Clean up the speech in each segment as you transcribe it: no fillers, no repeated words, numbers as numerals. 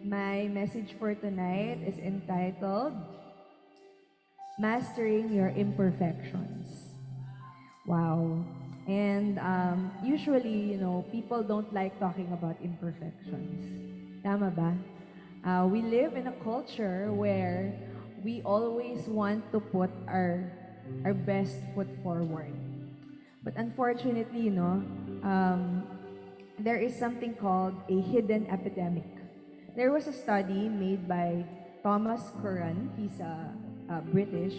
My message for tonight is entitled Mastering Your Imperfections. Wow. And usually, people don't like talking about imperfections. Tama ba? We live in a culture where we always want to put our best foot forward. But unfortunately, there is something called a hidden epidemic. There was a study made by Thomas Curran. He's British.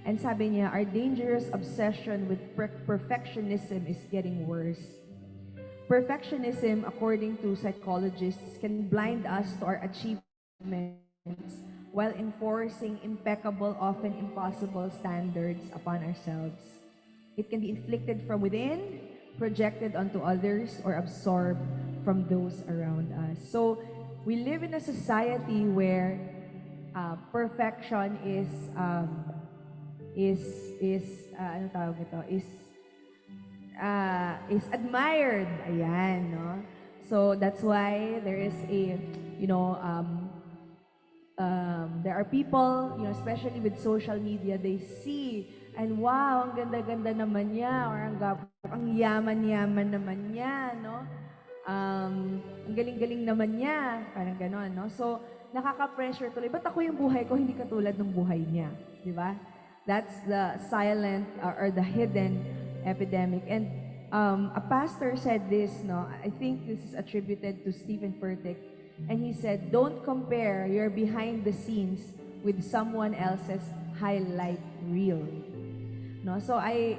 And sabi niya, our dangerous obsession with perfectionism is getting worse. Perfectionism, according to psychologists, can blind us to our achievements while enforcing impeccable, often impossible standards upon ourselves. It can be inflicted from within, projected onto others, or absorbed from those around us. So, we live in a society where perfection ano tawag ito, is admired. Ayan, no? So that's why there is there are people, especially with social media, they see, and wow, ang ganda-ganda naman niya, or ang yaman-yaman naman niya, no? Ang galing-galing naman niya, parang ganon, no? So, nakaka-pressure tuloy. Ba't ako yung buhay ko hindi katulad ng buhay niya? Di ba? That's the silent or the hidden epidemic. And a pastor said this, no? I think this is attributed to Stephen Furtick. And he said, don't compare your behind the scenes with someone else's highlight reel. No? So I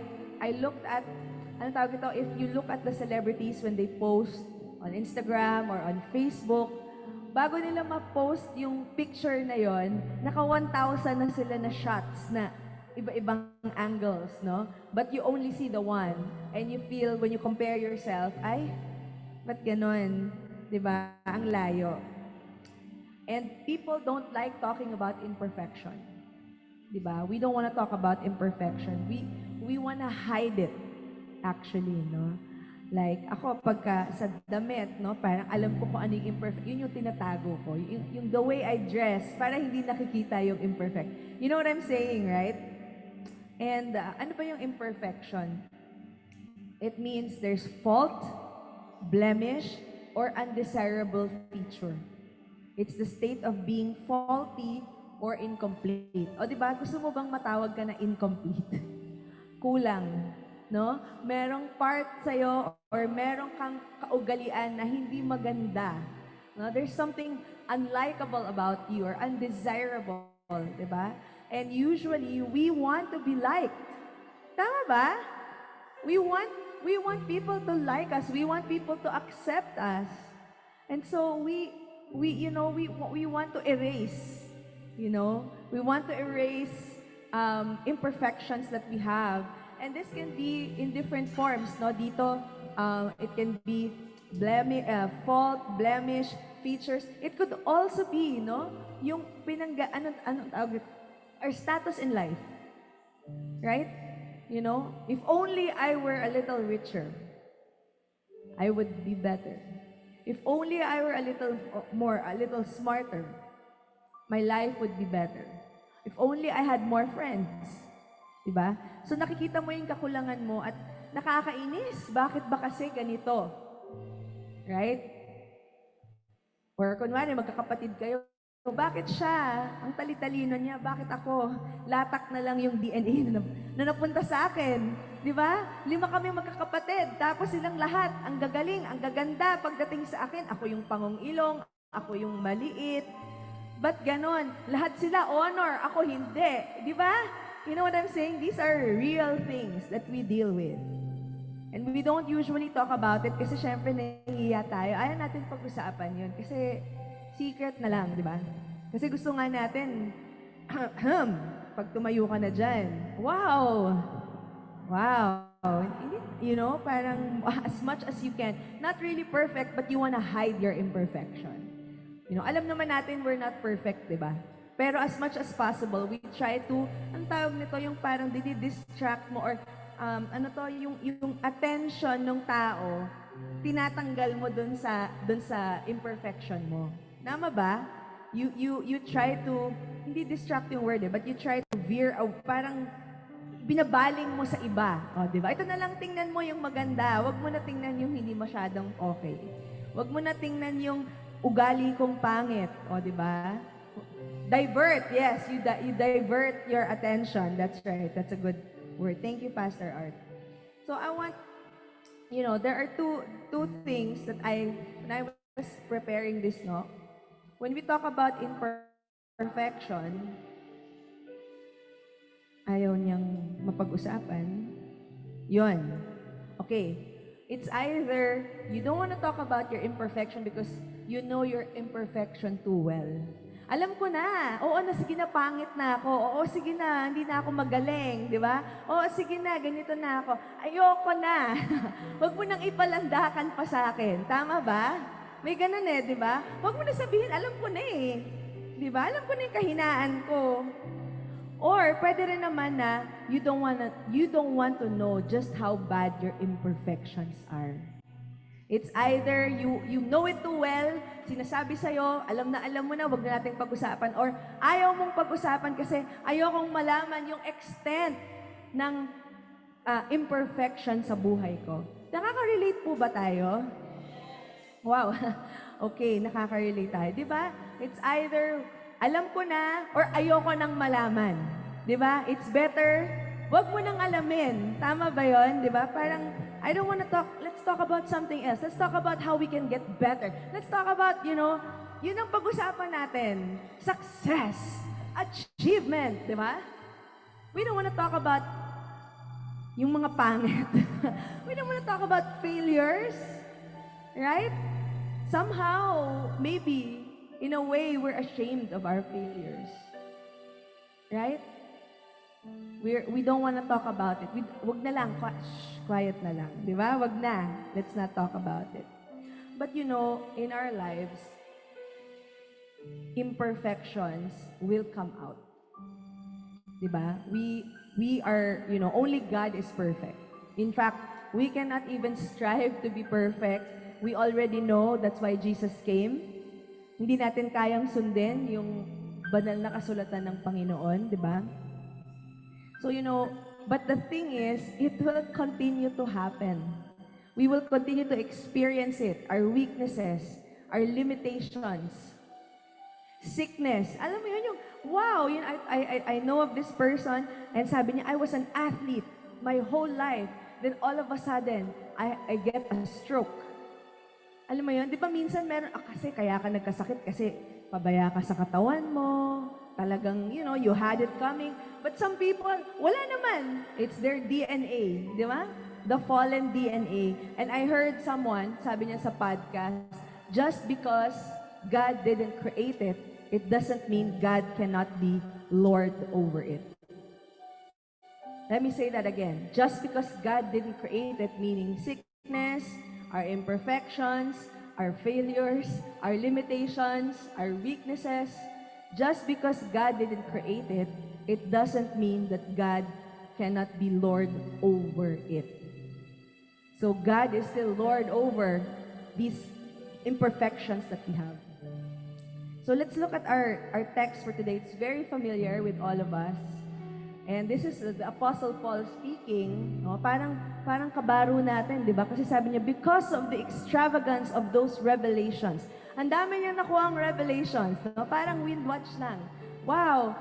looked at, ano tawag ito, if you look at the celebrities when they post on Instagram or on Facebook, bago nila ma-post yung picture na yon, naka 1,000 na sila na shots na iba-ibang angles, no? But you only see the one. And you feel, when you compare yourself, ay, ba't ganon? Diba? Ang layo. And people don't like talking about imperfection. Diba? We don't want to talk about imperfection. We want to hide it, actually, no? Like, ako, pagka sa damit, no, parang alam ko kung ano yung imperfect. Yun yung tinatago ko. Yung the way I dress, para hindi nakikita yung imperfect. You know what I'm saying, right? And ano ba yung imperfection? It means there's fault, blemish, or undesirable feature. It's the state of being faulty or incomplete. O di ba, gusto mo bang matawag ka na incomplete? Kulang, no? Merong part sa'yo or merong kang kaugalian na hindi maganda. No? There's something unlikable about you or undesirable, di ba? And usually, we want to be liked. Tama ba? We want people to like us. We want people to accept us. And so we want to erase, we want to erase imperfections that we have. And this can be in different forms, no? Dito, it can be fault, blemish, features. It could also be, yung our status in life. Right? If only I were a little richer, I would be better. If only I were a little smarter, my life would be better. If only I had more friends. Diba? So nakikita mo yung kakulangan mo at nakakainis. Bakit ba kasi ganito? Right? Or kunwari, magkakapatid kayo, bakit siya? Ang tali-talino niya. Bakit ako? Latak na lang yung DNA na napunta sa akin. Di ba? 5 kami magkakapatid. Tapos silang lahat. Ang gagaling, ang gaganda. Pagdating sa akin, ako yung pangong ilong. Ako yung maliit. Ba't ganon? Lahat sila honor. Ako hindi. Di ba? You know what I'm saying? These are real things that we deal with. And we don't usually talk about it kasi syempre nahihiya tayo. Ayaw natin pag-usapan yun. Kasi secret na lang, di ba? Kasi gusto nga natin, pag tumayo ka na dyan, wow! Wow! Parang as much as you can. Not really perfect, but you wanna hide your imperfection. Alam naman natin we're not perfect, di ba? Pero as much as possible, we try to, ang tawag nito, yung parang distract mo or yung attention ng tao, tinatanggal mo dun sa imperfection mo. Tama ba? You try to, hindi distract yung word but you try to veer, parang binabaling mo sa iba. O, di ba? Ito na lang, tingnan mo yung maganda. Huwag mo na tingnan yung hindi masyadong okay. Huwag mo na tingnan yung ugali kong pangit. O, di ba? Divert. Yes, you divert your attention. That's right. That's a good word. Thank you, Pastor Art. So I want, there are two things that when I was preparing this, no? When we talk about imperfection, ayaw niyang mapag-usapan, yun. Okay. It's either you don't want to talk about your imperfection because you know your imperfection too well. Alam ko na. Oo na, sige na, pangit na ako. Oo, sige na, hindi na ako magaling, di ba? Oo, sige na, ganito na ako. Ayoko na. Huwag mo nang ipalandakan pa sa akin. Tama ba? May ganun di ba? Huwag mo na sabihin, alam ko na Di ba? Alam ko na yung kahinaan ko. Or, pwede rin naman na you don't want to know just how bad your imperfections are. It's either you know it too well, sinasabi sa'yo, alam mo na, wag na nating pag-usapan, or ayaw mong pag-usapan kasi ayokong malaman yung extent ng imperfection sa buhay ko. Nakaka-relate po ba tayo? Wow. Okay, nakaka-relate tayo. Di ba? It's either alam ko na or ayoko nang malaman. Di ba? It's better, wag mo nang alamin. Tama ba yon? Di ba? Parang, I don't want to talk, let's talk about something else. Let's talk about how we can get better. Let's talk about, yun ang pag-usapan natin. Success, achievement, di ba? We don't want to talk about yung mga pangit. We don't want to talk about failures. Right? Somehow, maybe, in a way, we're ashamed of our failures. Right? We don't want to talk about it. Wag na lang, quiet na lang. Di ba? Wag na. Let's not talk about it. But in our lives, imperfections will come out. Di ba? We are, only God is perfect. In fact, we cannot even strive to be perfect. We already know that's why Jesus came. Hindi natin kayang sundin yung banal na kasulatan ng Panginoon, di ba? So, but the thing is, it will continue to happen. We will continue to experience it, our weaknesses, our limitations, sickness. Alam mo yun, wow, I know of this person, and sabi niya, I was an athlete my whole life. Then all of a sudden, I get a stroke. Alam mo yun, di ba minsan meron, kasi kaya ka nagkasakit kasi pabaya ka sa katawan mo, talagang, you had it coming. But some people, wala naman. It's their DNA, di ba? The fallen DNA. And I heard someone, sabi niya sa podcast, just because God didn't create it, it doesn't mean God cannot be Lord over it. Let me say that again. Just because God didn't create it, meaning sickness, our imperfections, our failures, our limitations, our weaknesses, just because God didn't create it, it doesn't mean that God cannot be Lord over it. So God is still Lord over these imperfections that we have. So let's look at our text for today. It's very familiar with all of us. And this is the Apostle Paul speaking. No? Parang kabaro natin, di ba? Kasi sabi niya, because of the extravagance of those revelations. Ang dami niya nakuha ang revelations. No? Parang windwatch lang. Wow!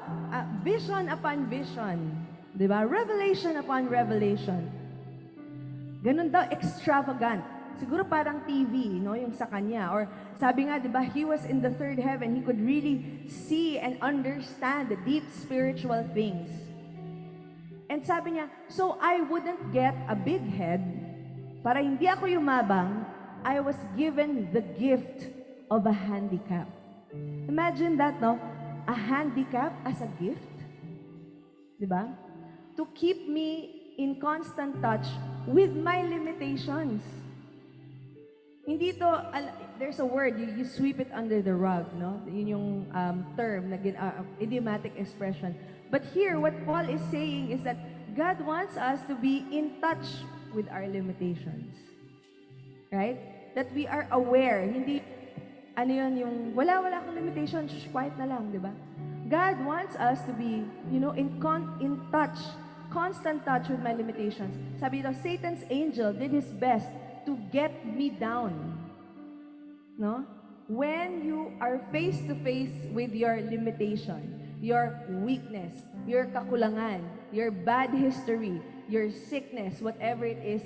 Vision upon vision. Di ba? Revelation upon revelation. Ganun daw, extravagant. Siguro parang TV, no? Yung sa kanya. Or sabi nga, di ba, he was in the third heaven. He could really see and understand the deep spiritual things. And sabi niya, so I wouldn't get a big head, para hindi ako yumabang, I was given the gift of a handicap. Imagine that, no? A handicap as a gift. Diba? To keep me in constant touch with my limitations. Hindi to, there's a word, you sweep it under the rug, no? Yun yung term, idiomatic expression. But here, what Paul is saying is that God wants us to be in touch with our limitations. Right? That we are aware. Hindi ano yun, yung wala akong limitation, just quiet na lang, di ba? God wants us to be, in touch, constant touch with my limitations. Sabi dito, Satan's angel did his best to get me down. No? When you are face to face with your limitation, your weakness, your kakulangan, your bad history, your sickness, whatever it is,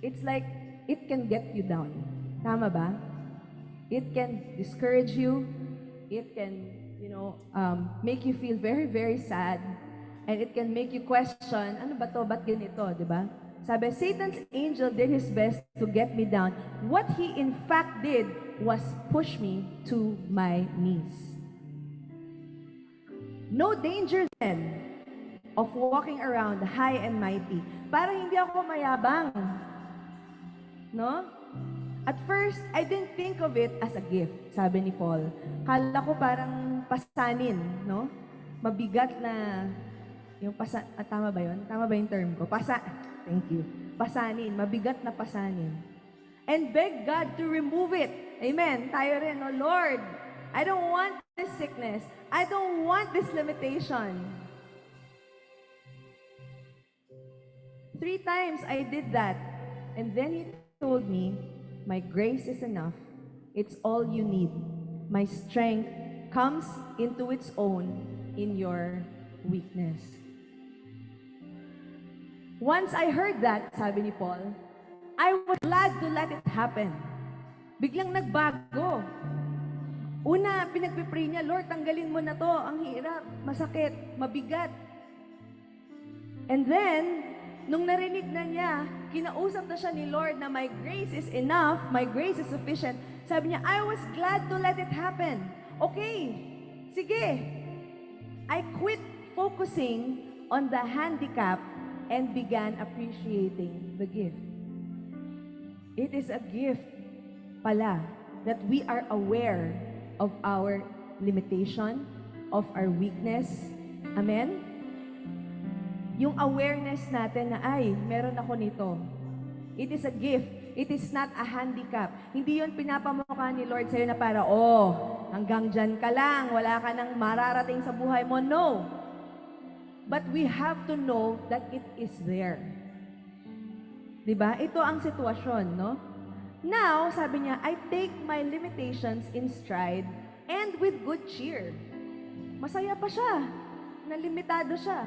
it's like it can get you down. Tama ba? It can discourage you. It can, make you feel very, very sad. And it can make you question, ano ba to? Ba't ganito? Diba? Sabi, Satan's angel did his best to get me down. What he in fact did was push me to my knees. No danger then of walking around high and mighty. Para hindi ako mayabang. No? At first, I didn't think of it as a gift, sabi ni Paul. Kala ko parang pasanin, no? Mabigat na, tama ba yun? Tama ba yung term ko? Thank you. Pasanin, mabigat na pasanin. And beg God to remove it. Amen. Tayo rin, no? Lord, I don't want this sickness. I don't want this limitation. 3 times I did that. And then He told me, my grace is enough. It's all you need. My strength comes into its own in your weakness. Once I heard that, sabi ni Paul, I was glad to let it happen. Biglang nagbago. Una, pinagpipray niya, Lord, tanggalin mo na to. Ang hirap, masakit, mabigat. And then, nung narinig na niya, kinausap na siya ni Lord na my grace is enough, my grace is sufficient. Sabi niya, I was glad to let it happen. Okay, sige. I quit focusing on the handicap and began appreciating the gift. It is a gift pala that we are aware of our limitation, of our weakness. Amen? Yung awareness natin na, ay, meron ako nito. It is a gift. It is not a handicap. Hindi yun pinapamukha ni Lord sa'yo na para, hanggang dyan ka lang, wala ka nang mararating sa buhay mo. No. But we have to know that it is there. Diba? Ito ang sitwasyon, no? Now, sabi niya, I take my limitations in stride and with good cheer. Masaya pa siya. Nalimitado siya.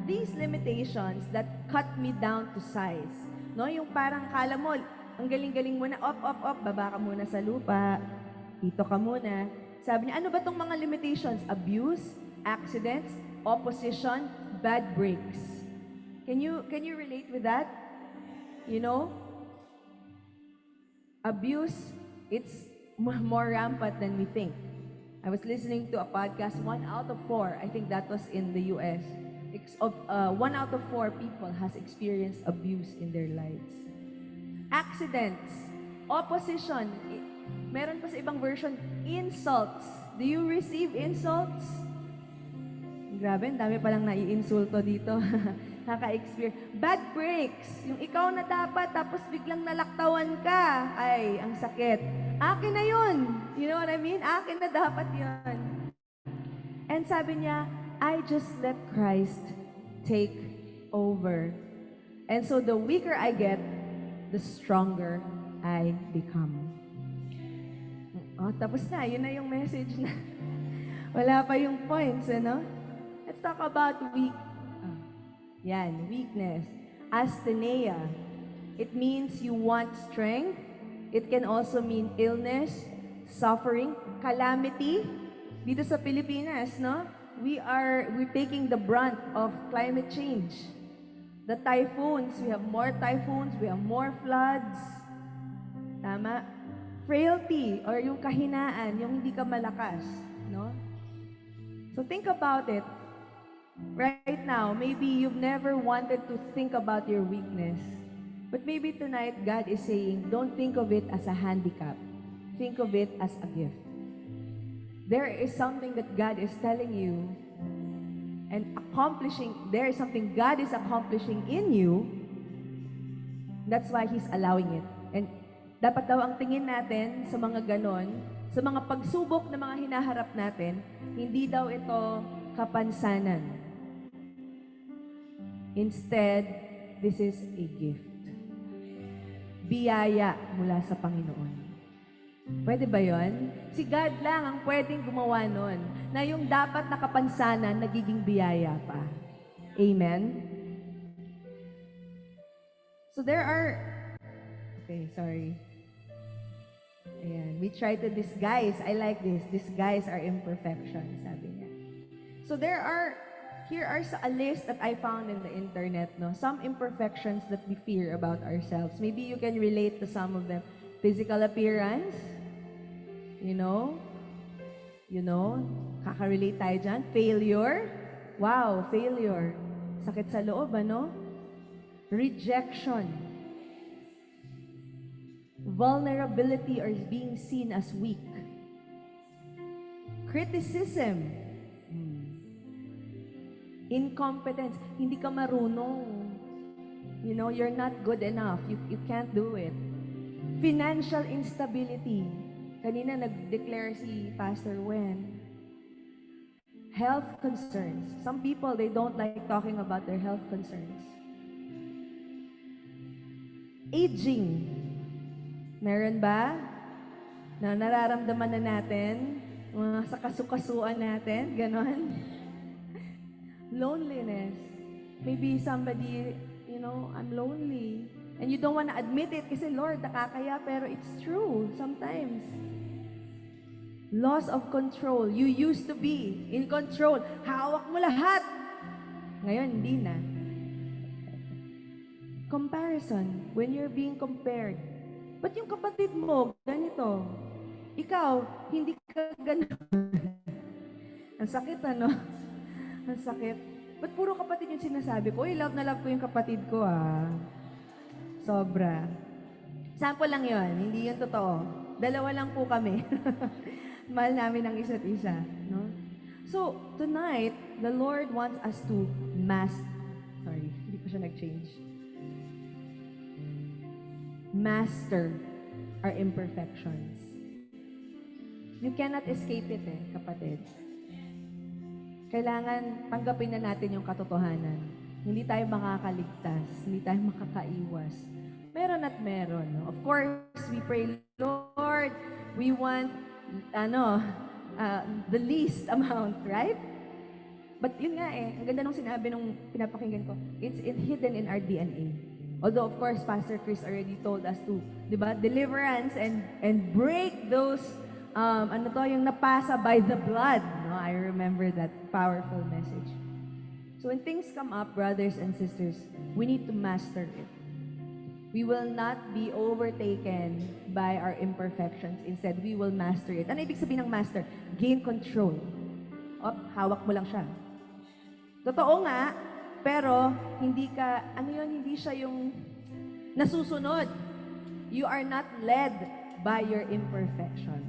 These limitations that cut me down to size. No? Yung parang kala mo, ang galing-galing mo na, up, baba ka muna sa lupa, dito ka muna. Sabi niya, ano ba tong mga limitations? Abuse, accidents, opposition, bad breaks. Can you relate with that? You know? Abuse, it's more rampant than we think. I was listening to a podcast, 1 out of 4, I think that was in the US. 1 out of 4 people has experienced abuse in their lives. Accidents, opposition, meron pa sa ibang version, insults. Do you receive insults? Grabe, ang dami palang nai-insulto dito. Naka-experience. Bad breaks, yung ikaw na dapat, tapos biglang nalaktawan ka. Ay, ang sakit. Akin na yun. You know what I mean? Akin na dapat yun. And sabi niya, I just let Christ take over. And so the weaker I get, the stronger I become. Tapos na. Yun na yung message na. Wala pa yung points, ano? Let's talk about weakness. Asthenia. It means you want strength. It can also mean illness, suffering, calamity. Dito sa Pilipinas, no? We're taking the brunt of climate change. The typhoons, we have more typhoons, we have more floods. Tama? Frailty, or yung kahinaan, yung hindi ka malakas, no? So think about it. Right now, maybe you've never wanted to think about your weakness. But maybe tonight, God is saying, don't think of it as a handicap. Think of it as a gift. There is something that God is telling you and accomplishing. There is something God is accomplishing in you. That's why He's allowing it. And Dapat daw ang tingin natin sa mga ganon, sa mga pagsubok na mga hinaharap natin, hindi daw ito kapansanan. Instead, this is a gift. Biyaya mula sa Panginoon. Pwede ba yon? Si God lang ang pwedeng gumawa nun, na yung dapat na kapansanan, nagiging biyaya pa. Amen? So there are... Okay, sorry. Ayan. We try to disguise. I like this. Disguise our imperfections, sabi niya. So here are a list that I found in the internet, no? Some imperfections that we fear about ourselves. Maybe you can relate to some of them. Physical appearance, you know, kaka-relate tayo dyan. Failure, wow, failure. Sakit sa loob, ano? Rejection. Vulnerability or being seen as weak. Criticism. Incompetence. Hindi ka marunong. You know, you're not good enough. You can't do it. Financial instability. Kanina nag-declare si Pastor Wen. Health concerns. Some people, they don't like talking about their health concerns. Aging. Meron ba? Na nararamdaman na natin? Mga sa kasukasuan natin? Ganon? Loneliness. Maybe somebody, you know, I'm lonely. And you don't want to admit it kasi, Lord, nakakaya, pero it's true sometimes. Loss of control. You used to be in control. Hawak mo lahat. Ngayon, hindi na. Comparison. When you're being compared. Ba't yung kapatid mo, ganito? Ikaw, hindi ka ganun. Ang sakit, ano? Ang sakit. Ba't puro kapatid yung sinasabi ko? Uy, love na love ko yung kapatid ko, ah. Sobra. Sample lang yon, hindi yun totoo. Dalawa lang po kami. Mahal namin ang isa't isa. No? So, tonight, the Lord wants us to hindi ko siya nag-change. Master our imperfections. You cannot escape it, kapatid. Kailangan tanggapin na natin yung katotohanan. Hindi tayo makakaligtas, hindi tayo makakaiwas. Meron at meron. No? Of course, we pray, Lord, we want the least amount, right? But yun nga ang ganda nung sinabi nung pinapakinggan ko, it's hidden in our DNA. Although, of course, Pastor Chris already told us to, di ba, deliverance and break those, yung napasa by the blood. No? I remember that powerful message. So when things come up, brothers and sisters, we need to master it. We will not be overtaken by our imperfections. Instead, we will master it. Ano ibig sabihin ng master? Gain control. Hawak mo lang siya. Totoo nga, pero hindi siya yung nasusunod. You are not led by your imperfection.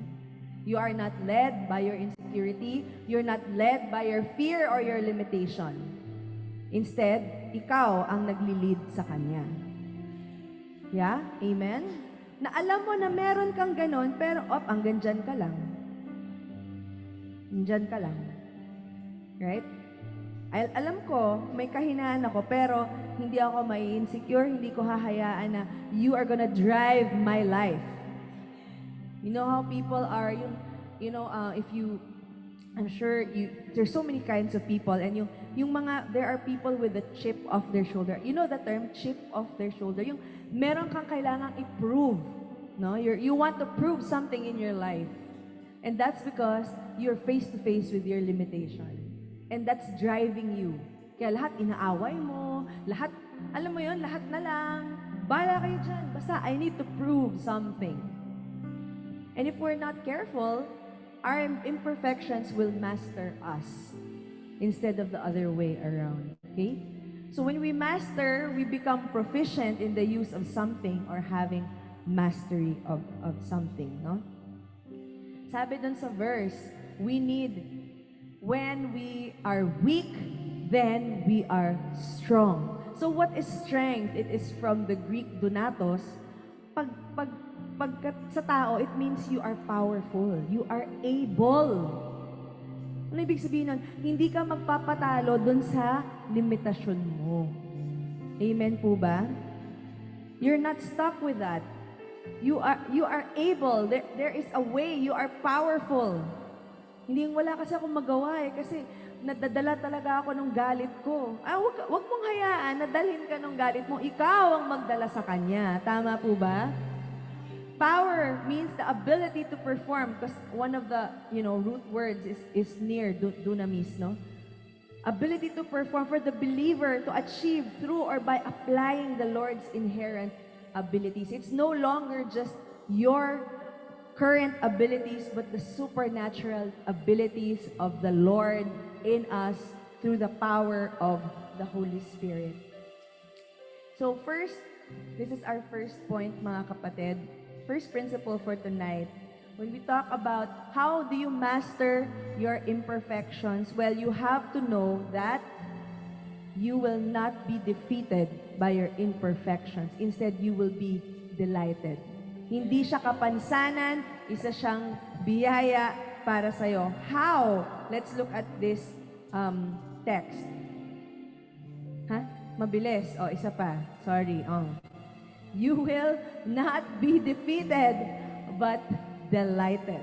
You are not led by your insecurity. You're not led by your fear or your limitation. Instead, ikaw ang nagli-lead sa Kanya. Yeah? Amen? Na alam mo na meron kang ganon, pero hanggang dyan ka lang. Dyan ka lang. Right? Alam ko, may kahinaan ako, pero hindi ako may insecure, hindi ko hahayaan na you are gonna drive my life. You know how people are, I'm sure there's so many kinds of people, and there are people with a chip off their shoulder. You know the term, chip off their shoulder? Yung meron kang kailangang i-prove, no? You want to prove something in your life. And that's because you're face to face with your limitation. And that's driving you. Kaya lahat inaaway mo, lahat, alam mo yun, lahat na lang. Bala kayo dyan. Basta, I need to prove something. And if we're not careful, our imperfections will master us instead of the other way around. Okay? So when we master, we become proficient in the use of something or having mastery of something. No? Sabi dun sa verse, when we are weak, then we are strong. So what is strength? It is from the Greek dunatos. Pag pagkat sa tao, it means you are powerful. You are able. Ano ibig sabihin nun? Hindi ka magpapatalo dun sa limitasyon mo. Amen po ba? You're not stuck with that. You are able. There is a way. You are powerful. Hindi wala kasi akong magawa kasi nadadala talaga ako ng galit ko. Wag mong hayaan na dalhin ka ng galit mo. Ikaw ang magdala sa kanya. Tama po ba? Power means the ability to perform, because one of the root words is near, dunamis, no? Ability to perform for the believer to achieve through or by applying the Lord's inherent abilities. It's no longer just your current abilities, but the supernatural abilities of the Lord in us through the power of the Holy Spirit. So first, this is our first point, mga kapatid. First principle for tonight. When we talk about how do you master your imperfections, well, you have to know that you will not be defeated by your imperfections. Instead, you will be delighted. Hindi siya kapansanan, isa siyang biyaya para sa'yo. How? Let's look at this text. Mabilis. Isa pa. Sorry. You will not be defeated, but delighted.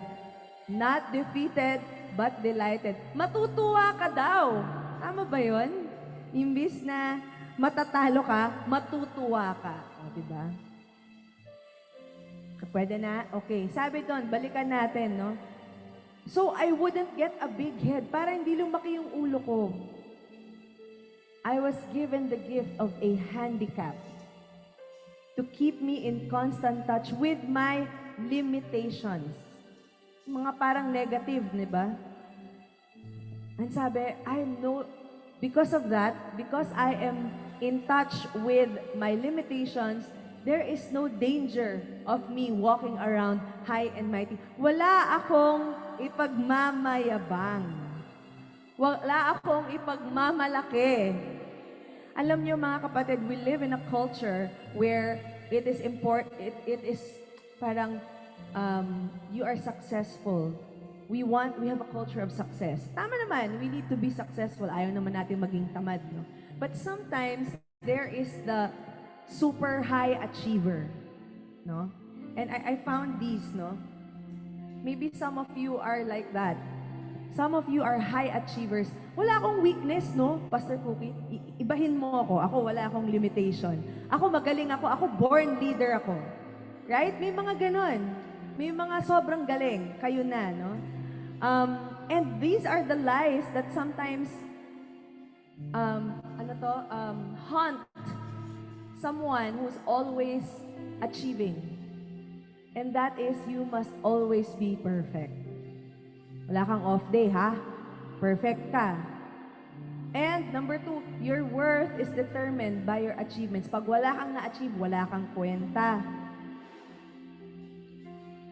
Not defeated, but delighted. Matutuwa ka daw. Tama ba yun? Imbis na matatalo ka, matutuwa ka. Diba? Pwede na? Okay. Sabi doon, balikan natin, no? So, I wouldn't get a big head para hindi lumaki yung ulo ko. I was given the gift of a handicap to keep me in constant touch with my limitations. Mga parang negative, di ba? And sabi, because of that, because I am in touch with my limitations, there is no danger of me walking around high and mighty. Wala akong ipagmamayabang. Wala akong ipagmamalaki. Alam niyo mga kapatid, we live in a culture where it is parang you are successful. We have a culture of success. Tama naman, we need to be successful. Ayaw naman natin maging tamad, no? But sometimes there is the super high achiever, no? And I found these, no? Maybe some of you are like that. Some of you are high achievers. Wala akong weakness, no? Pastor Cookie, ibahin mo ako. Ako, wala akong limitation. Ako, magaling ako. Ako, born leader ako. Right? May mga ganon. May mga sobrang galing. Kayo na, no? And these are the lies that sometimes haunt someone who's always achieving. And that is, you must always be perfect. Wala kang off day, ha? Perfect ka. And number 2, your worth is determined by your achievements. Pag wala kang na-achieve, wala kang kwenta.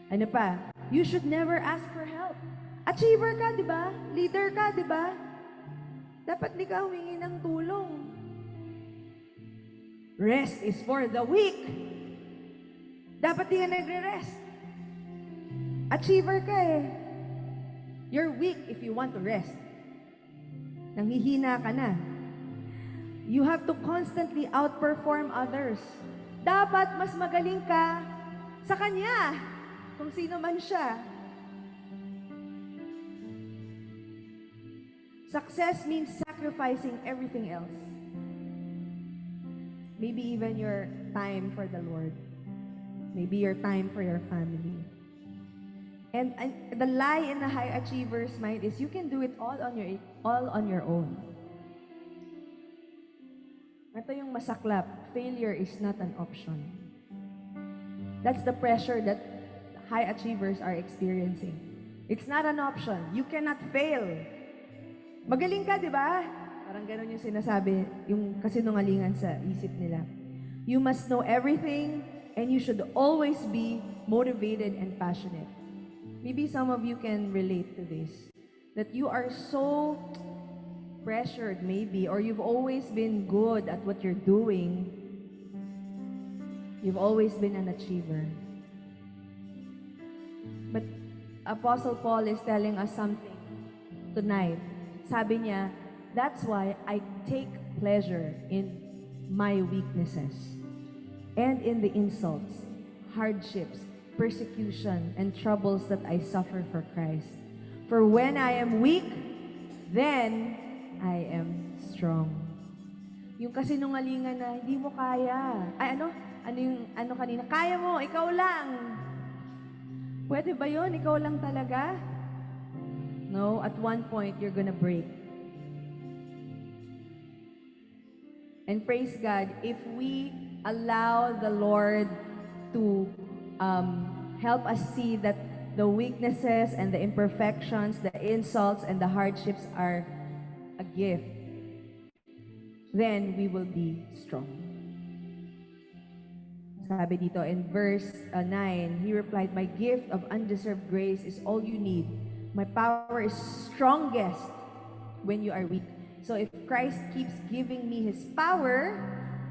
Ano pa? You should never ask for help. Achiever ka, di ba? Leader ka, di ba? Dapat di ka humingi ng tulong. Rest is for the weak. Dapat di ka nagre-rest. Achiever ka eh. You're weak if you want to rest. Nanghihina ka na. You have to constantly outperform others. Dapat mas magaling ka sa kanya, kung sino man siya. Success means sacrificing everything else. Maybe even your time for the Lord. Maybe your time for your family. And the lie in the high achiever's mind is you can do it all on your own. Ito yung masaklap. Failure is not an option. That's the pressure that high achievers are experiencing. It's not an option. You cannot fail. Magaling ka, di ba? Parang ganun yung sinasabi, yung kasinungalingan sa isip nila. You must know everything, and you should always be motivated and passionate. Maybe some of you can relate to this. That you are so pressured maybe, or you've always been good at what you're doing. You've always been an achiever. But Apostle Paul is telling us something tonight. Sabi niya, that's why I take pleasure in my weaknesses and in the insults, hardships, persecution, and troubles that I suffer for Christ. For when I am weak, then I am strong. Yung kasinungalingan na hindi mo kaya. Ay ano kanina? Kaya mo, ikaw lang. Pwede ba yun? Ikaw lang talaga? No, at one point, you're gonna break. And praise God, if we allow the Lord to help us see that the weaknesses and the imperfections, the insults and the hardships are a gift, then we will be strong. Sabi dito in verse 9, he replied, "My gift of undeserved grace is all you need. My power is strongest when you are weak. So if Christ keeps giving me His power,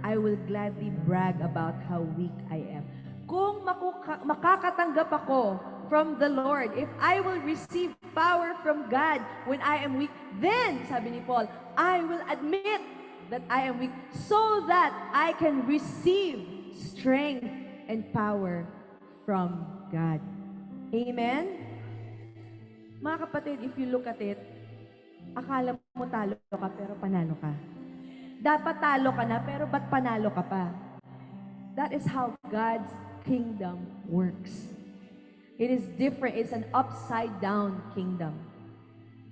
I will gladly brag about how weak I am." Kung makakatanggap ako from the Lord, if I will receive power from God when I am weak, then, sabi ni Paul, I will admit that I am weak so that I can receive strength and power from God. Amen? Mga kapatid, if you look at it, akala mo talo ka pero panalo ka. Dapat talo ka na pero ba't panalo ka pa? That is how God's kingdom works. It is different. It's an upside down kingdom.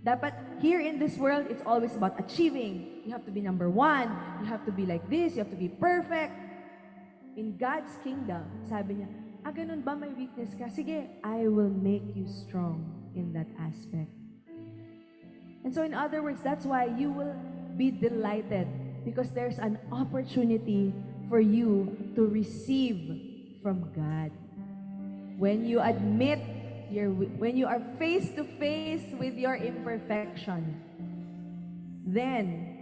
Dapat here in this world, it's always about achieving. You have to be number one. You have to be like this. You have to be perfect. In God's kingdom, sabi niya, ganun ba may weakness ka? Sige, I will make you strong in that aspect. And so in other words, that's why you will be delighted because there's an opportunity for you to receive from God. When you admit, when you are face to face with your imperfection, then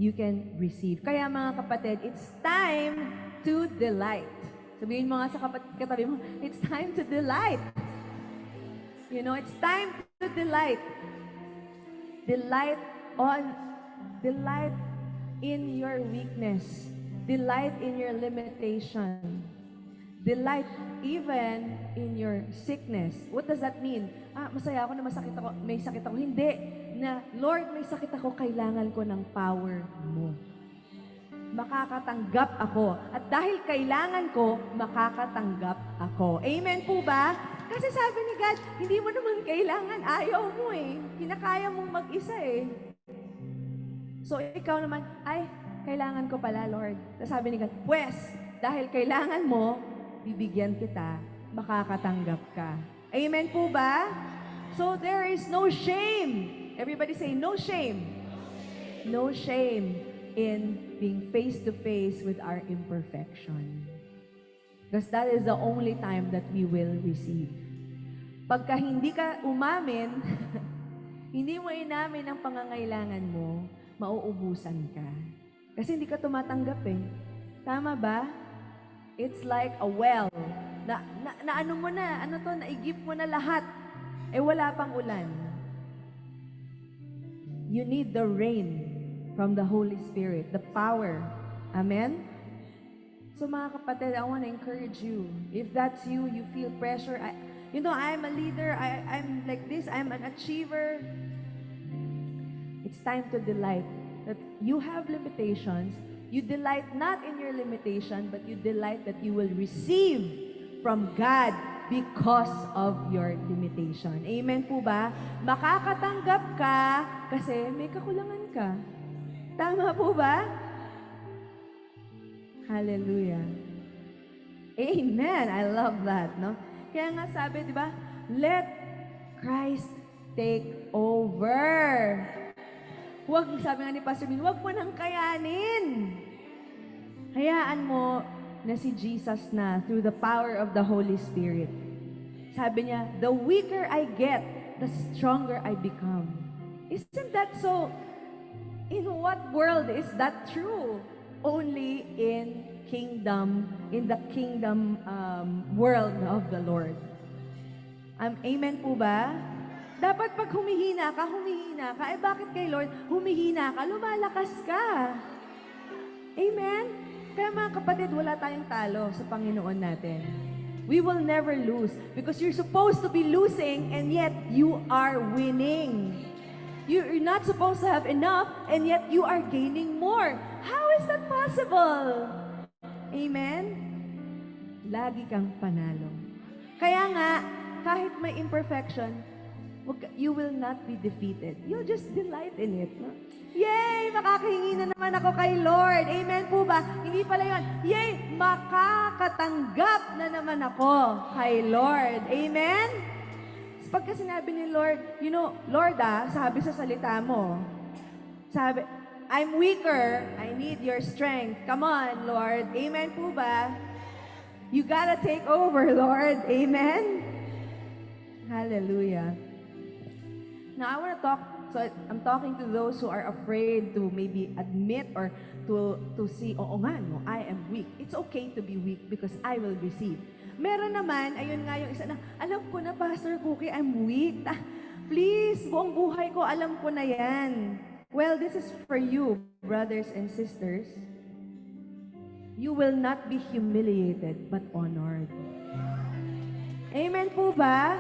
you can receive. Kaya mga kapatid, it's time to delight. Sabihin mo nga sa katabi mo, it's time to delight. You know, it's time to delight. Delight in your weakness. Delight in your limitation. Delight even in your sickness. What does that mean? Masaya ako na may sakit ako. Hindi. Na, Lord, may sakit ako, kailangan ko ng power mo. Makakatanggap ako. At dahil kailangan ko, makakatanggap ako. Amen po ba? Kasi sabi ni God, hindi mo naman kailangan, ayaw mo eh. Kinakaya mong mag-isa eh. So ikaw naman, kailangan ko pala, Lord. Sabi ni God, pues, dahil kailangan mo, bibigyan kita, makakatanggap ka. Amen po ba? So there is no shame. Everybody say, no shame. No shame in being face to face with our imperfection. Because that is the only time that we will receive. Pagka hindi ka umamin, hindi mo inamin ang pangangailangan mo, mauubusan ka. Kasi hindi ka tumatanggap eh. Tama ba? It's like a well. Ano mo na, naigip mo na lahat. Eh wala pang ulan. You need the rain from the Holy Spirit, the power. Amen? So mga kapatid, I want to encourage you. If that's you, you feel pressure. I'm a leader. I'm like this. I'm an achiever. It's time to delight that you have limitations. You delight not in your limitation, but you delight that you will receive from God because of your limitation. Amen po ba? Makakatanggap ka kasi may kakulangan ka. Tama po ba? Hallelujah. Amen. I love that, no? Kaya nga sabi, di ba? Let Christ take over. Sabi nga ni Pastor Min, huwag mo nang kayanin. Hayaan mo na si Jesus na through the power of the Holy Spirit. Sabi niya, the weaker I get, the stronger I become. Isn't that so? In what world is that true? Only in the kingdom world of the Lord. Amen po ba? Dapat pag humihina ka, eh bakit kay Lord, humihina ka, lumalakas ka. Amen? Kaya mga kapatid, wala tayong talo sa Panginoon natin. We will never lose because you're supposed to be losing and yet you are winning. You're not supposed to have enough and yet you are gaining more. How is that possible? Amen? Lagi kang panalo. Kaya nga, kahit may imperfection, you will not be defeated. You'll just delight in it. No? Yay! Makakahingi na naman ako kay Lord. Amen po ba? Hindi pala yun. Yay! Makakatanggap na naman ako kay Lord. Amen? Pagka sinabi ni Lord, you know, Lord sabi sa salita mo, sabi, I'm weaker, I need your strength. Come on, Lord. Amen po ba? You gotta take over, Lord. Amen? Hallelujah. Now, I want to talk, so I'm talking to those who are afraid to maybe admit or to see, oo nga, no, I am weak. It's okay to be weak because I will receive. Meron naman, ayun nga yung isa na, alam ko na, Pastor Cookie, I'm weak. Please, buong buhay ko, alam ko na yan. Well, this is for you, brothers and sisters. You will not be humiliated, but honored. Amen po ba?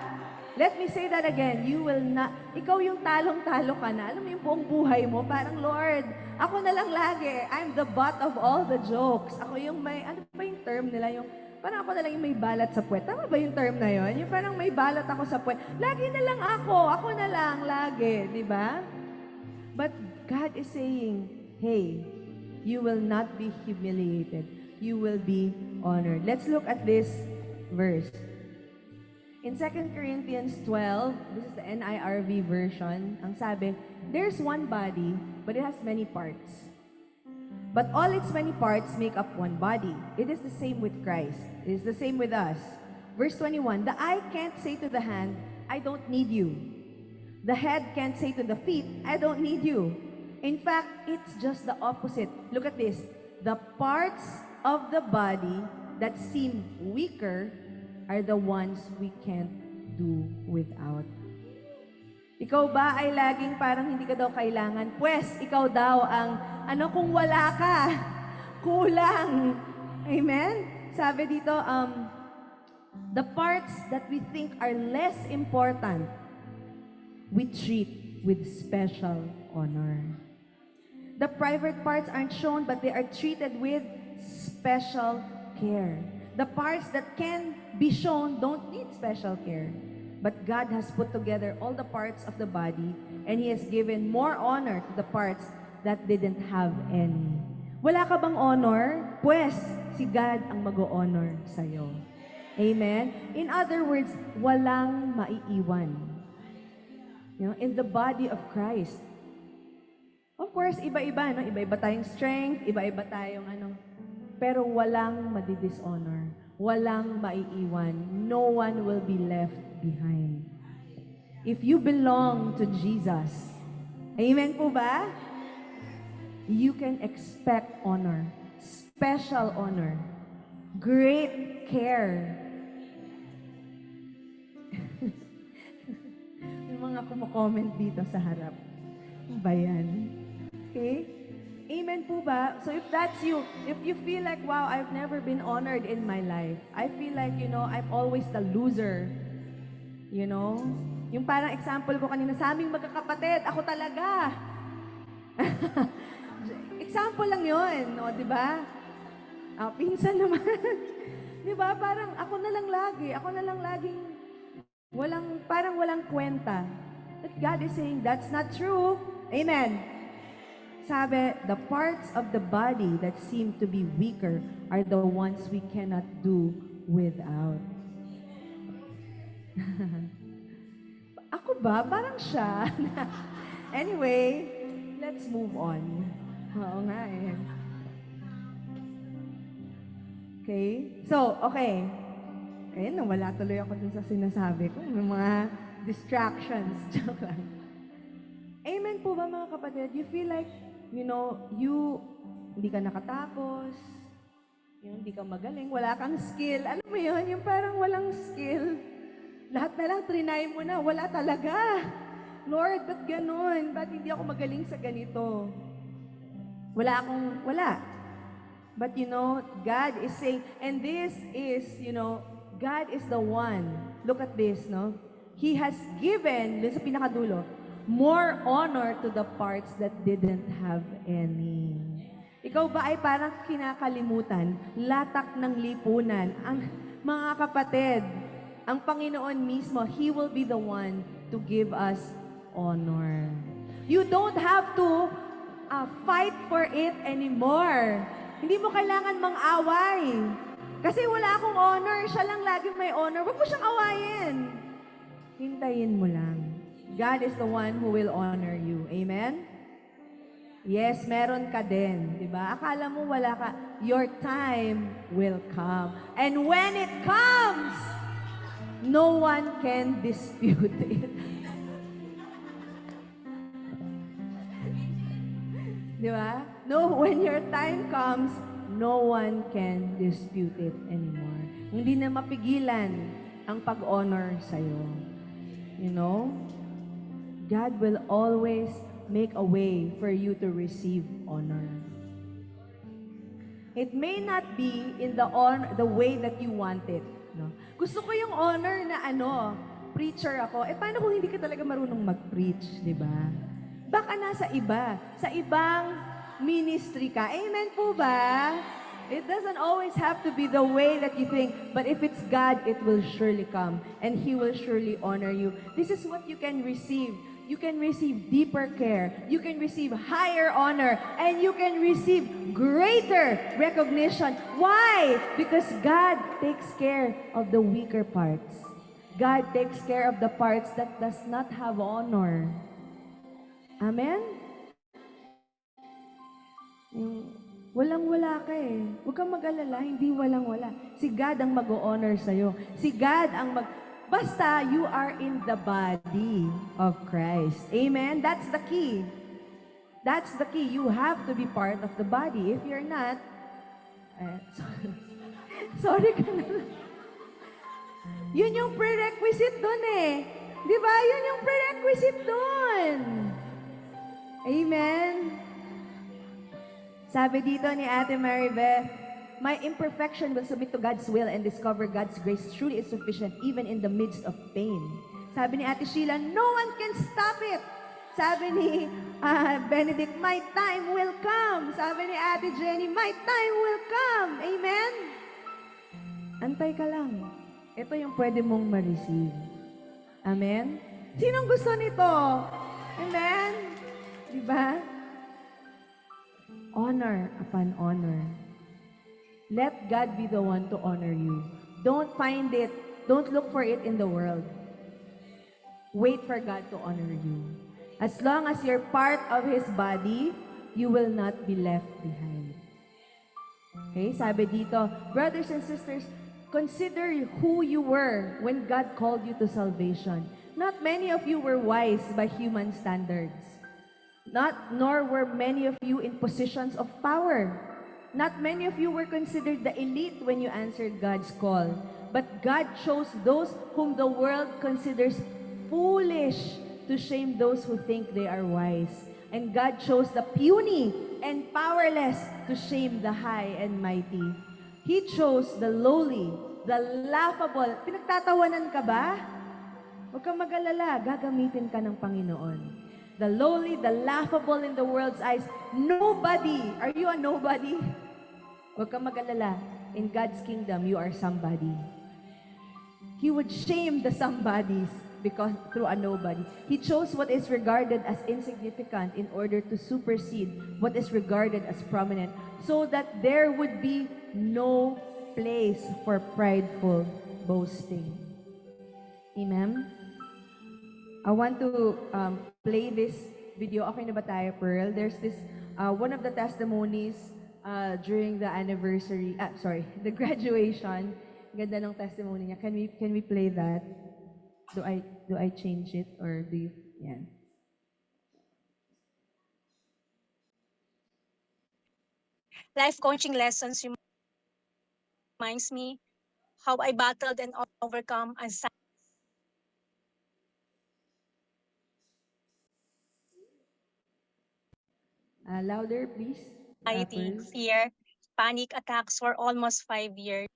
Let me say that again. You will not, ikaw yung talong-talo ka na. Alam mo yung buong buhay mo, parang, Lord, ako na lang lagi. I'm the butt of all the jokes. Ako yung may, ano ba yung term nila? Yung, parang ako na lang yung may balat sa puwet. Tama ba yung term na yon? Yung parang may balat ako sa puwet. Lagi na lang ako na lang, lagi. Di ba? But God is saying, hey, you will not be humiliated. You will be honored. Let's look at this verse. In 2 Corinthians 12, this is the NIRV version, ang sabi, there's one body, but it has many parts. But all its many parts make up one body. It is the same with Christ. It is the same with us. Verse 21, the eye can't say to the hand, I don't need you. The head can't say to the feet, I don't need you. In fact, it's just the opposite. Look at this. The parts of the body that seem weaker are the ones we can't do without. Ikaw ba ay laging parang hindi ka daw kailangan? Pwes, ikaw daw ang, kung wala ka, kulang. Amen? Sabi dito, the parts that we think are less important, we treat with special honor. The private parts aren't shown, but they are treated with special care. The parts that can be shown don't need special care. But God has put together all the parts of the body, and He has given more honor to the parts that didn't have any. Wala ka bang honor? Pues, si God ang mag-o-honor sa'yo. Amen? In other words, walang maiiwan. You know, in the body of Christ. Of course, iba-iba, no? Iba-iba tayong strength, iba-iba tayong pero walang madidishonor. Walang maiiwan. No one will be left behind. If you belong to Jesus, amen po ba? You can expect honor. Special honor. Great care. May mga kumo-comment dito sa harap. Ano ba yan? Okay? Amen po ba? So if that's you, if you feel like, wow, I've never been honored in my life. I feel like, I'm always the loser. Yung parang example ko kanina sa aming magkakapatid, ako talaga. Example lang yun, di ba? Pinsan naman. Di ba? Parang ako na lang laging, parang walang kwenta. But God is saying, that's not true. Amen. Sabi, the parts of the body that seem to be weaker are the ones we cannot do without. Ako ba? Parang siya. Anyway, let's move on. Oo nga eh. Okay? So, okay. Eh, nawala tuloy ako dun sa sinasabi ko. May mga distractions. Joke lang. Amen po ba mga kapatid? You feel like, hindi ka nakatapos, hindi ka magaling, wala kang skill. Alam mo yun? Yung parang walang skill. Lahat na lang, trinay mo na. Wala talaga. Lord, ba't ganun? Ba't hindi ako magaling sa ganito? Wala. But God is saying, and this is, God is the one. Look at this, no? He has given, dun sa pinakadulo, more honor to the parts that didn't have any. Ikaw ba ay parang kinakalimutan, latak ng lipunan, ang mga kapatid, ang Panginoon mismo, He will be the one to give us honor. You don't have to fight for it anymore. Hindi mo kailangan mang-away. Kasi wala akong honor, siya lang lagi may honor. Huwag mo siyang awayin. Hintayin mo lang. God is the one who will honor you. Amen? Yes, meron ka din. Diba? Akala mo wala ka. Your time will come. And when it comes, no one can dispute it. Di ba? No, when your time comes, no one can dispute it anymore. Hindi na mapigilan ang pag-honor sa'yo. You know? God will always make a way for you to receive honor. It may not be in the way that you want it. No? Gusto ko yung honor na preacher ako. Paano kung hindi ka talaga marunong mag-preach, di ba? Baka nasa iba, sa ibang ministry ka. Amen po ba? It doesn't always have to be the way that you think, but if it's God, it will surely come, and He will surely honor you. This is what you can receive. You can receive deeper care. You can receive higher honor, and you can receive greater recognition. Why? Because God takes care of the weaker parts. God takes care of the parts that does not have honor. Amen? Walang-wala ka eh. Huwag kang mag-alala, hindi walang-wala. Si God ang mag-o-honor sa'yo. Si God ang Basta you are in the body of Christ. Amen? That's the key. That's the key. You have to be part of the body. If you're not, sorry ka na. Yun yung prerequisite dun eh. Di ba? Yun yung prerequisite dun. Amen? Sabi dito ni Ate Maribeth, my imperfection will submit to God's will and discover God's grace truly is sufficient even in the midst of pain. Sabi ni Ate Sheila, no one can stop it. Sabi ni Benedict, my time will come. Sabi ni Ate Jenny, my time will come. Amen? Antay ka lang. Ito yung pwede mong ma-receive. Amen? Sinong gusto nito? Amen? Diba? Honor upon honor. Let God be the one to honor you. Don't find it. Don't look for it in the world. Wait for God to honor you. As long as you're part of His body, you will not be left behind. Okay? Sabi dito, brothers and sisters, consider who you were when God called you to salvation. Not many of you were wise by human standards. Nor were many of you in positions of power. Not many of you were considered the elite when you answered God's call. But God chose those whom the world considers foolish to shame those who think they are wise. And God chose the puny and powerless to shame the high and mighty. He chose the lowly, the laughable. Pinagtatawanan ka ba? Huwag kang mag-alala, gagamitin ka ng Panginoon. The lowly, the laughable in the world's eyes. Nobody. Are you a nobody? Huwag kang mag-alala. In God's kingdom, you are somebody. He would shame the somebodies because through a nobody. He chose what is regarded as insignificant in order to supersede what is regarded as prominent, so that there would be no place for prideful boasting. Amen? I want to play this video. Okay na ba tayo, Pearl? There's this, one of the testimonies during the anniversary, the graduation. Ganda ng testimony niya. Can we play that? Do I change it or do you? Yeah. Life coaching lessons reminds me how I battled and overcome anxiety Louder, please, anxiety, Pearl. fear, panic attacks for almost 5 years.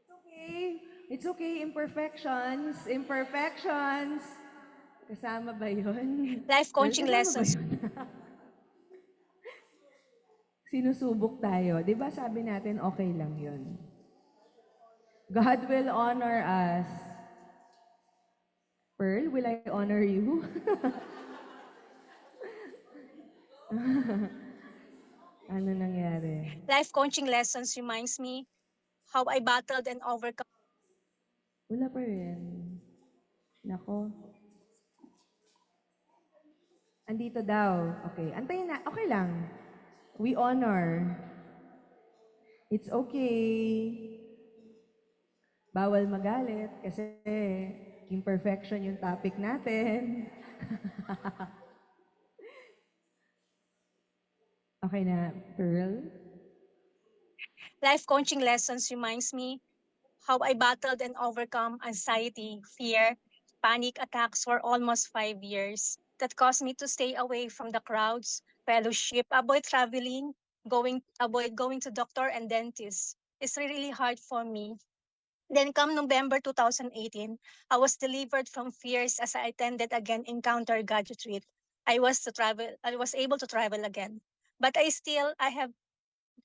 Okay. It's okay. Imperfections. Imperfections. Kasama ba yun? Life Pearl, coaching kasama ba lessons. yun? Sinusubok tayo. Di ba sabi natin okay lang yun? God will honor us. Pearl, will I honor you? Ano nangyari? Life coaching lessons reminds me how I battled and overcome. Wala pa rin. Nako. Andito daw. Okay. Antayin na. Okay lang. We honor. It's okay. Bawal magalit kasi imperfection yung topic natin. Okay na, Pearl? Life coaching lessons reminds me how I battled and overcome anxiety, fear, panic attacks for almost 5 years. That caused me to stay away from the crowds, fellowship, avoid traveling, avoid going to doctor and dentist. It's really hard for me. Then come November 2018, I was delivered from fears as I attended again Encounter God retreat. I was able to travel again. But I have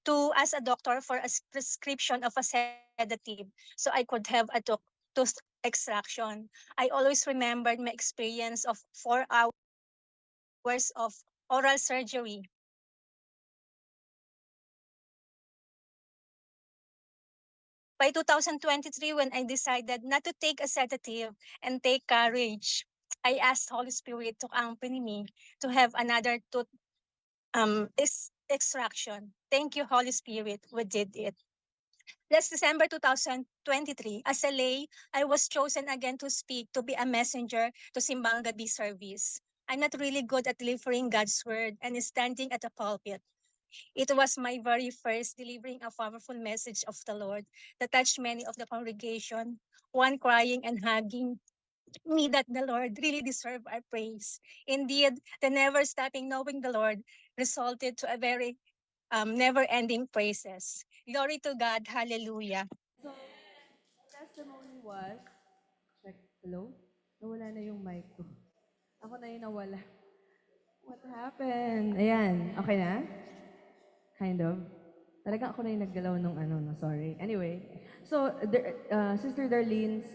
to ask a doctor for a prescription of a sedative so I could have a tooth extraction. I always remembered my experience of 4 hours of oral surgery. By 2023, when I decided not to take a sedative and take courage, I asked Holy Spirit to accompany me to have another tooth extraction. Thank you, Holy Spirit, we did it. Last December 2023, as a lay, I was chosen again to speak, to be a messenger to Simbang Gabi service. I'm not really good at delivering God's word and standing at the pulpit. It was my very first delivering a powerful message of the Lord that touched many of the congregation, one crying and hugging me that the Lord really deserved our praise. Indeed, the never stopping knowing the Lord resulted to a very never-ending praises. Glory to God. Hallelujah. So, testimony was, check, hello? Nawala na yung mic ko. Ako na yung nawala. What happened? Ayan, okay na? Kind of. Talagang ako na yung naggalaw nung ano, no, sorry. Anyway, so, Sister Darlene's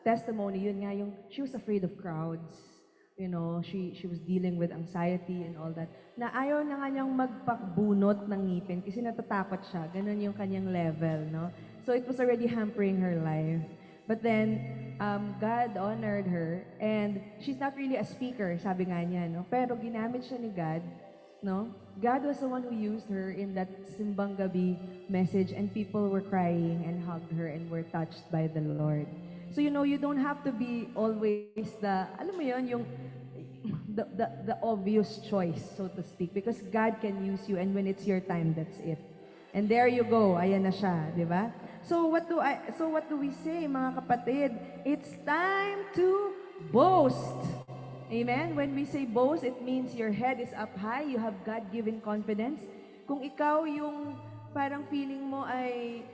testimony, yun nga, yung, she was afraid of crowds. You know, she was dealing with anxiety and all that. Na ayaw na nga niyang magpakbunot ng ngipin kasi natatakot siya. Ganun yung kanyang level, no? So it was already hampering her life. But then, God honored her and she's not really a speaker, sabi nga niya, no? Pero ginamit siya ni God, no? God was the one who used her in that Simbang Gabi message and people were crying and hugged her and were touched by the Lord. So you know, you don't have to be always the, alam mo yun, yung the obvious choice, so to speak, because God can use you and when it's your time, that's it. And there you go, ayan na siya, di ba? So what do we say, mga kapatid? It's time to boast. Amen? When we say boast, it means your head is up high, you have God-given confidence. Kung ikaw yung parang feeling mo ay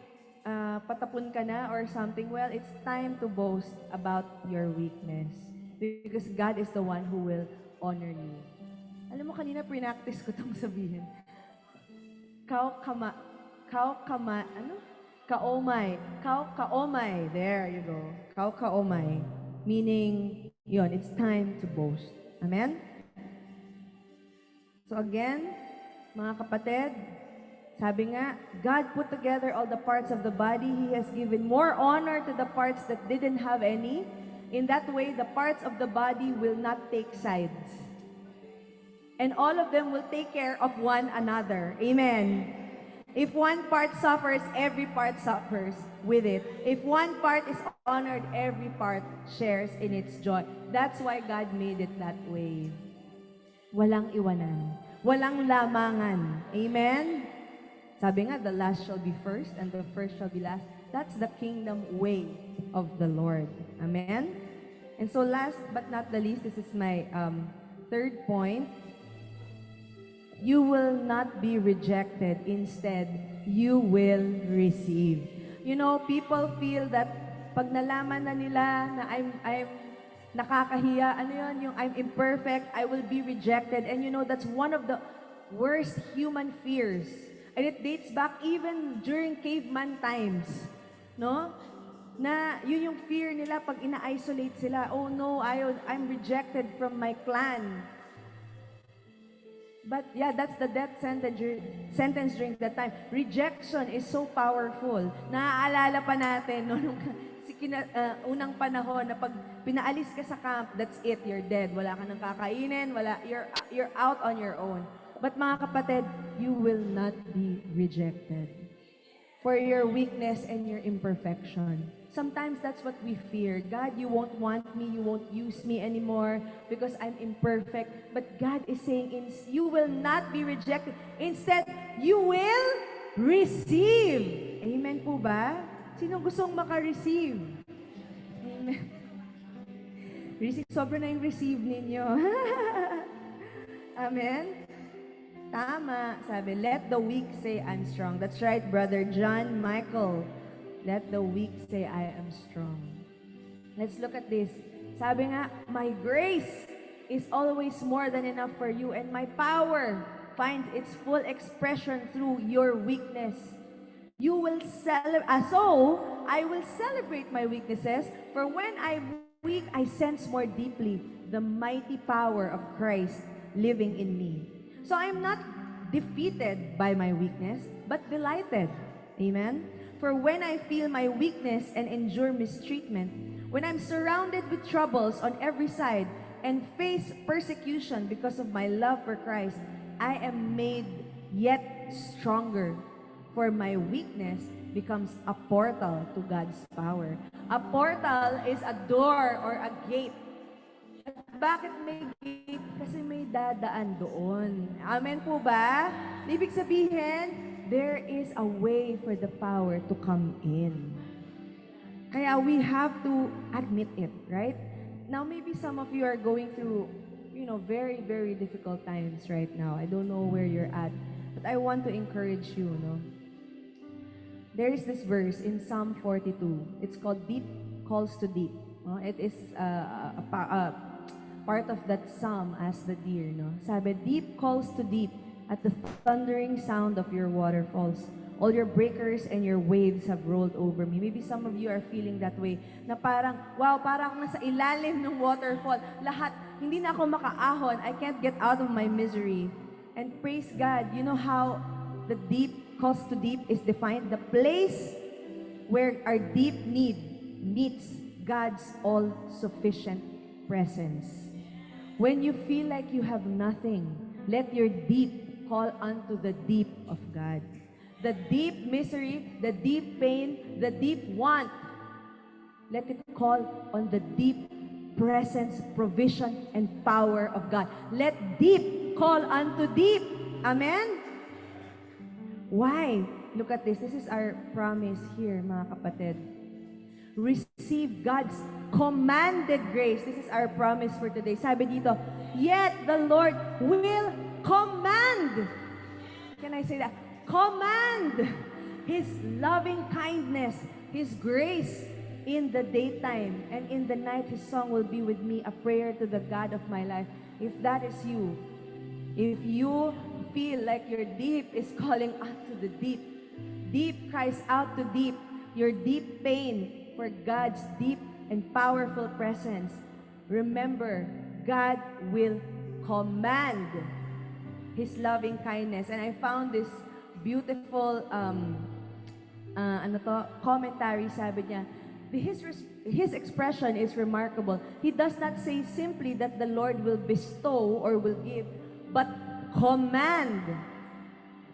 patapon ka na or something, well, it's time to boast about your weakness. Because God is the one who will honor you. Alam mo, kanina practice ko itong sabihin. Ano? Kaomay. There you go. Kaomay. Meaning, yon, it's time to boast. Amen? So again, mga kapatid, sabi nga, God put together all the parts of the body. He has given more honor to the parts that didn't have any. In that way, the parts of the body will not take sides. And all of them will take care of one another. Amen. If one part suffers, every part suffers with it. If one part is honored, every part shares in its joy. That's why God made it that way. Walang iwanan. Walang lamangan. Amen? Sabi nga, the last shall be first and the first shall be last. That's the kingdom way of the Lord. Amen? And so last but not the least, this is my third point. You will not be rejected. Instead, you will receive. You know, people feel that pag nalaman na nila na I'm nakakahiya, ano yun, yung I'm imperfect, I will be rejected. And you know, that's one of the worst human fears. And it dates back even during caveman times. No? Na yun yung fear nila pag ina-isolate sila. Oh no, I'm rejected from my clan. But yeah, that's the death sentence during that time. Rejection is so powerful. Naaalala pa natin no, nung unang panahon na pag pinaalis ka sa camp, that's it, you're dead. Wala ka nang kakainin, you're out on your own. But mga kapatid, you will not be rejected for your weakness and your imperfection. Sometimes that's what we fear. God, you won't want me, you won't use me anymore because I'm imperfect. But God is saying, you will not be rejected. Instead, you will receive. Amen po ba? Sino gustong maka-receive? Amen. Receive, sobra na yung receive ninyo. Amen? Tama. Sabi, let the weak say, I'm strong. That's right, Brother John Michael. Let the weak say, I am strong. Let's look at this. Sabi nga, my grace is always more than enough for you, and my power finds its full expression through your weakness. You will so I will celebrate my weaknesses, for when I'm weak, I sense more deeply the mighty power of Christ living in me. So I'm not defeated by my weakness, but delighted. Amen? For when I feel my weakness and endure mistreatment, when I'm surrounded with troubles on every side and face persecution because of my love for Christ, I am made yet stronger. For my weakness becomes a portal to God's power. A portal is a door or a gate. At bakit may gate? Kasi may dadaan doon. Amen po ba? Ibig sabihin, there is a way for the power to come in. Kaya we have to admit it, right? Now, maybe some of you are going through, very, very difficult times right now. I don't know where you're at, but I want to encourage you, There is this verse in Psalm 42. It's called Deep Calls to Deep. It is a part of that psalm as the deer, Sabi, deep calls to deep at the thundering sound of your waterfalls. All your breakers and your waves have rolled over me. Maybe some of you are feeling that way, na parang, wow, parang nasa ilalim ng waterfall. Lahat, hindi na ako makaahon. I can't get out of my misery. And praise God, you know how the deep calls to deep is defined? The place where our deep need meets God's all-sufficient presence. When you feel like you have nothing, let your deep call unto the deep of God. The deep misery, the deep pain, the deep want, let it call on the deep presence, provision, and power of God. Let deep call unto deep. Amen? Why? Look at this. This is our promise here, mga kapatid. Receive God's commanded grace. This is our promise for today. Sabi dito, yet the Lord will command. Can I say that? Command His loving kindness, His grace in the daytime, and in the night His song will be with me, a prayer to the God of my life. If that is you, if you feel like your deep is calling out to the deep, deep cries out to deep, your deep pain for God's deep and powerful presence, remember, God will command His loving kindness. And I found this beautiful commentary. Sabi niya, his expression is remarkable. He does not say simply that the Lord will bestow or will give, but command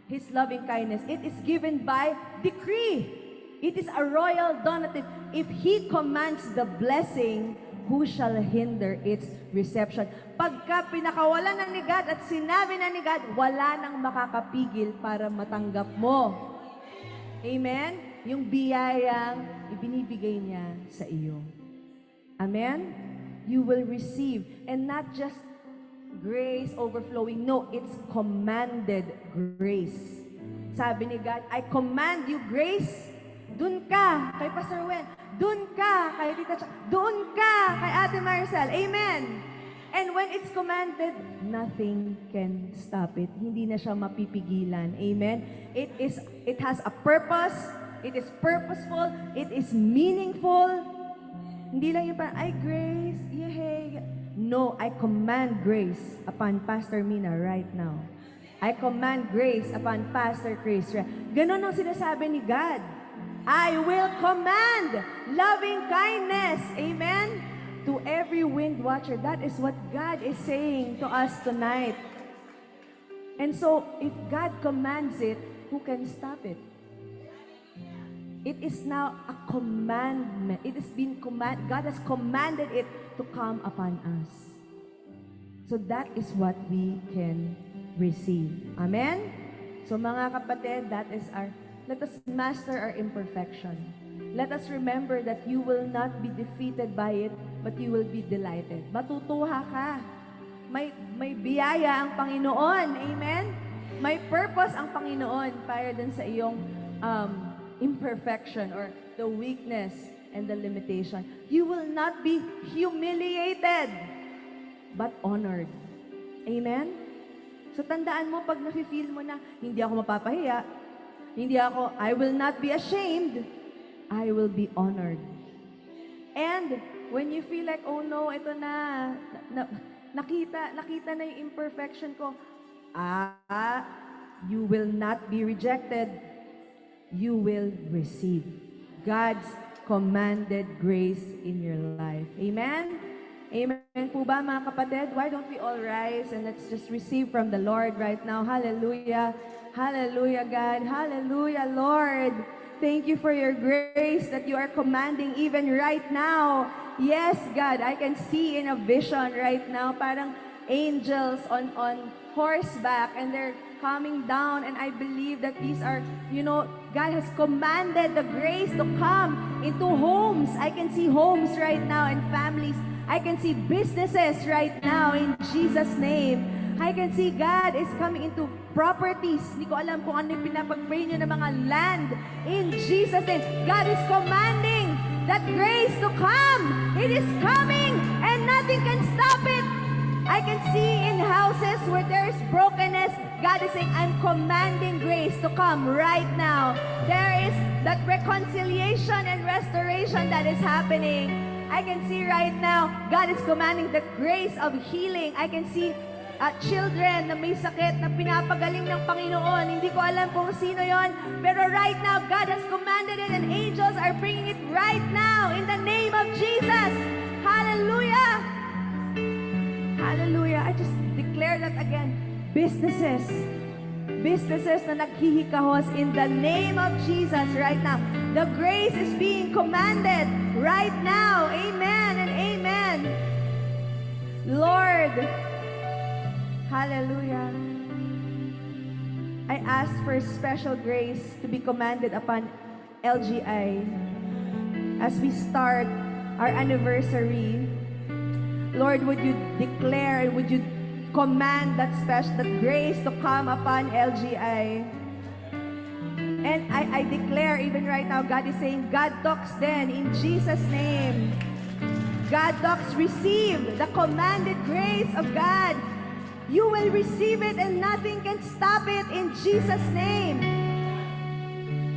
His loving kindness. It is given by decree. It is a royal donative. If He commands the blessing, who shall hinder its reception? Pagka pinakawalan na ni God at sinabi na ni God, wala nang makakapigil para matanggap mo. Amen? Yung biyayang ibinibigay niya sa iyo. Amen? You will receive. And not just grace overflowing. No, it's commanded grace. Sabi ni God, I command you grace. Dun ka kay Pastor Wen. Dun ka kay Tita Cha. Dun ka kay Ate Maricel. Amen. And when it's commanded, nothing can stop it. Hindi na siya mapipigilan. Amen. It has a purpose. It is purposeful. It is meaningful. Hindi lang yung parang, ay, grace, yehey. No, I command grace upon Pastor Mina right now. I command grace upon Pastor Chris. Ganon ang sinasabi ni God. I will command loving kindness. Amen? To every wind watcher. That is what God is saying to us tonight. And so, if God commands it, who can stop it? It is now a commandment. It has been God has commanded it to come upon us. So that is what we can receive. Amen? So mga kapatid, let us master our imperfection. Let us remember that you will not be defeated by it, but you will be delighted. Matutuwa ka. May biyaya ang Panginoon. Amen? May purpose ang Panginoon para dun sa iyong imperfection or the weakness and the limitation. You will not be humiliated, but honored. Amen? So tandaan mo, pag nafe-feel mo na, hindi ako mapapahiya, I will not be ashamed, I will be honored. And when you feel like, oh no, ito na nakita na yung imperfection ko, you will not be rejected, you will receive God's commanded grace in your life. Amen? Amen po ba mga kapatid? Why don't we all rise and let's just receive from the Lord right now. Hallelujah. Hallelujah, God. Hallelujah, Lord. Thank you for your grace that you are commanding even right now. Yes, God, I can see in a vision right now, parang angels on horseback and they're coming down, and I believe that these are, God has commanded the grace to come into homes. I can see homes right now and families. I can see businesses right now in Jesus' name. I can see God is coming into properties. Hindi ko alam kung ano yung pinapag-pray nyo ng mga land. In Jesus' name, God is commanding that grace to come. It is coming and nothing can stop it. I can see in houses where there is brokenness, God is saying, I'm commanding grace to come right now. There is that reconciliation and restoration that is happening. I can see right now, God is commanding the grace of healing. I can see children na may sakit na pinapagaling ng Panginoon. Hindi ko alam kung sino yon, pero right now, God has commanded it and angels are bringing it right now in the name of Jesus. Hallelujah! Hallelujah. I just declare that again. Businesses na naghihikahos in the name of Jesus right now. The grace is being commanded right now. Amen and amen. Lord, hallelujah. I ask for special grace to be commanded upon LGI as we start our anniversary. Lord, would you declare and would you command that grace to come upon LGI? And I declare even right now, God is saying, God talks then in Jesus' name. God talks, receive the commanded grace of God. You will receive it and nothing can stop it in Jesus' name.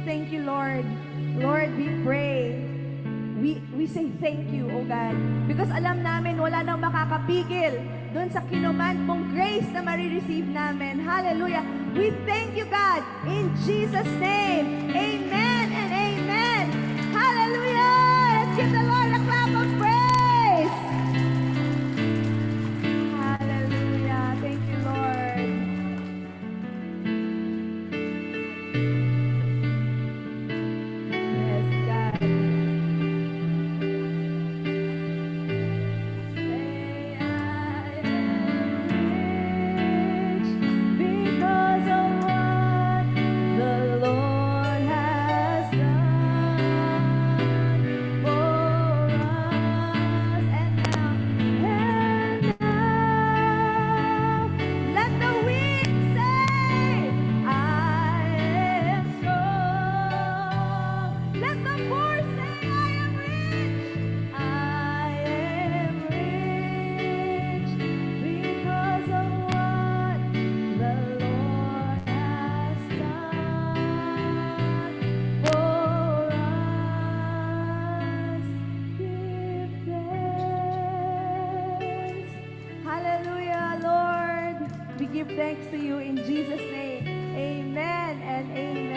Thank you, Lord. Lord, we pray. We say thank you, oh God. Because alam namin wala nang makakapigil doon sa kinuman mong grace na marireceive namin. Hallelujah. We thank you, God, in Jesus' name. Amen and amen. Hallelujah. Let's give the Lord a clap of praise. Hallelujah. Thank you, Lord. Yes, God. Because of what the Lord has thanks to you in Jesus' name. Amen and amen.